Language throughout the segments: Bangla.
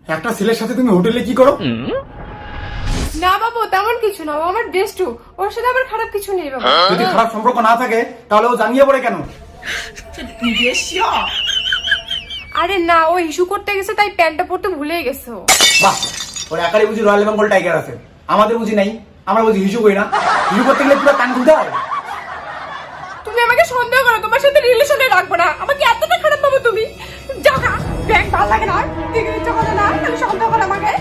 একটা ছেলের সাথে তুমি হোটেলে কি করো? না বাবু তেমন কিছু না, ও আমার বেস্টু, ওর সাথে আমার খারাপ কিছু নেই বাবু। যদি খারাপ সম্পর্ক না থাকে তাহলে ও জানিয়ে পড়ে কেন? আরে না, ও ইস্যু করতে গেছে তাই প্যান্টটা পরতে ভুলে গেছে ও। বাহ, ওর একারে বুঝি রয়্যাল বেঙ্গল টাইগার আছে, আমাদের বুঝি নাই। আমরা বুঝি হিসু করি না, হিসু করতে গেলে পুরো কান খুলতে হয়। তুমি আমাকে সন্দেহ করো, তোমার সাথে রিলেশনে রাখবো না। আমাকে এতটা খারাপ পাবো তুমি? জাগা ব্যাগ ভালো লাগে না, দিকে ইচ্ছা করে না, খালি সন্দেহ করো আমাকে।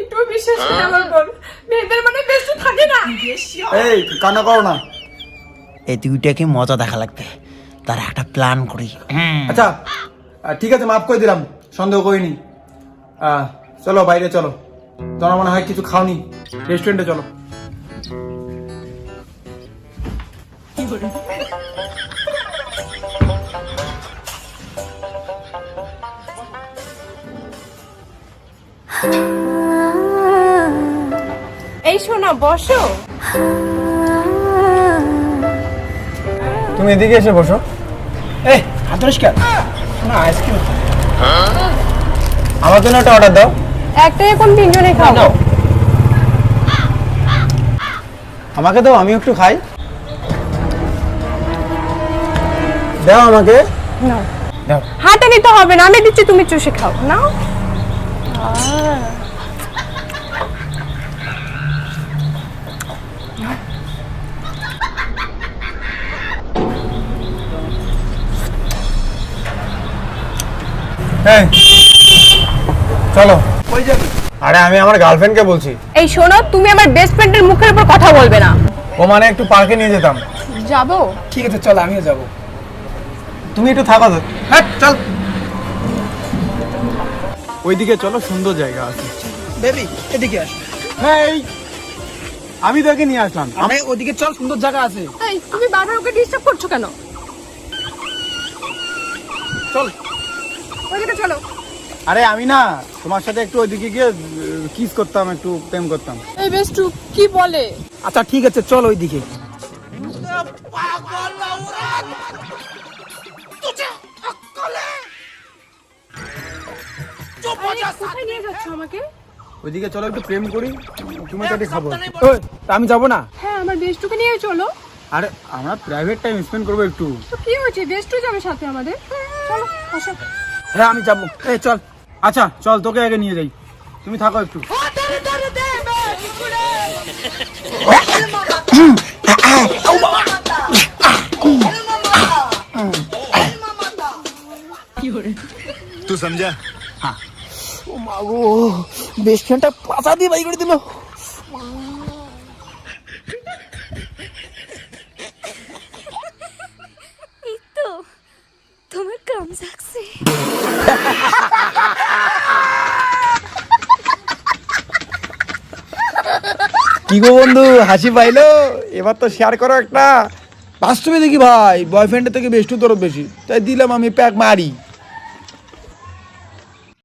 একটু বিশ্বাস করে আমার বল, মেয়েদের মানে বেস্ট থাকে না। এই কান্না করো না। এই দুইটাকে মজা দেখা লাগবে, তার একটা প্ল্যান করি। আচ্ছা ঠিক আছে, মাফ করে দিলাম, সন্দেহ করিনি। চলো বাইরে চলো, তোমার মনে হয় কিছু খাওনি, রেস্টুরেন্টে চলো। এই শোনো, বসো। তুমি এদিকে এসে বসো। এই হাত পরিষ্কার না, আইসক্রিম আমার জন্য একটা অর্ডার দাও। একটা এখন তিনজনে খাবো। আমাকে দাও, আমি একটু খাই। দাও আমাকে। না দাও। হাতে নিতে হবে না, আমি দিচ্ছি, তুমি চুষে খাও না। এই চলো। কই যাবি? আরে আমি আমার গার্লফ্রেন্ডকে বলছি। এই শোনো, তুমি আমার বেস্ট ফ্রেন্ডের মুখের উপর কথা বলবে না। ও মানে একটু পার্কে নিয়ে যেতাম। যাবো? ঠিক আছে চল, আমিও যাব। তুমি একটু থাকো তো। হ্যাঁ চল, ওইদিকে চলো, সুন্দর জায়গা আছে। বেবি এদিকে আস। এই আমি তোকে নিয়ে আসলাম। আমি ওদিকে চল, সুন্দর জায়গা আছে। এই তুমি বারবার ওকে ডিস্টার্ব করছো কেন? চল। ওইদিকে চলো। আরে আমি না তোমার সাথে একটু ওইদিকে গিয়ে কিস করতাম, একটু প্রেম করতাম। এই বেস্টু কি বলে? আচ্ছা ঠিক আছে চল ওইদিকে। কোথায় নিয়ে যাচ্ছ আমাকে? ওইদিকে চলো, একটু প্রেম করি, তোমার সাথে খাবো। ওই, তা আমি যাবো না। হ্যাঁ, আমার বেস্টুকে নিয়ে চলো। আরে আমরা প্রাইভেট টাইম স্পেন্ড করবো একটু। তো কি হয়েছে, বেস্টু যাবে সাথে আমাদের। চলো আসো। হ্যাঁ আমি যাবো, এই চল। আচ্ছা চল, তোকে আগে নিয়ে যাই, তুমি থাকো একটু। तू समझा? ও মা গো, বেস্ট ফ্রেন্ডটা পাছা দিয়ে বাই করে দিল। এই তো তোমার কাম যাচ্ছে। কি গো বন্ধু, হাসি পাইলো? এবার তো শেয়ার করো একটা। বাস্তবে দেখি ভাই, বয়ফ্রেন্ডের থেকে বেস্টু তোর বেশি, তাই দিলাম আমি প্যাক মারি।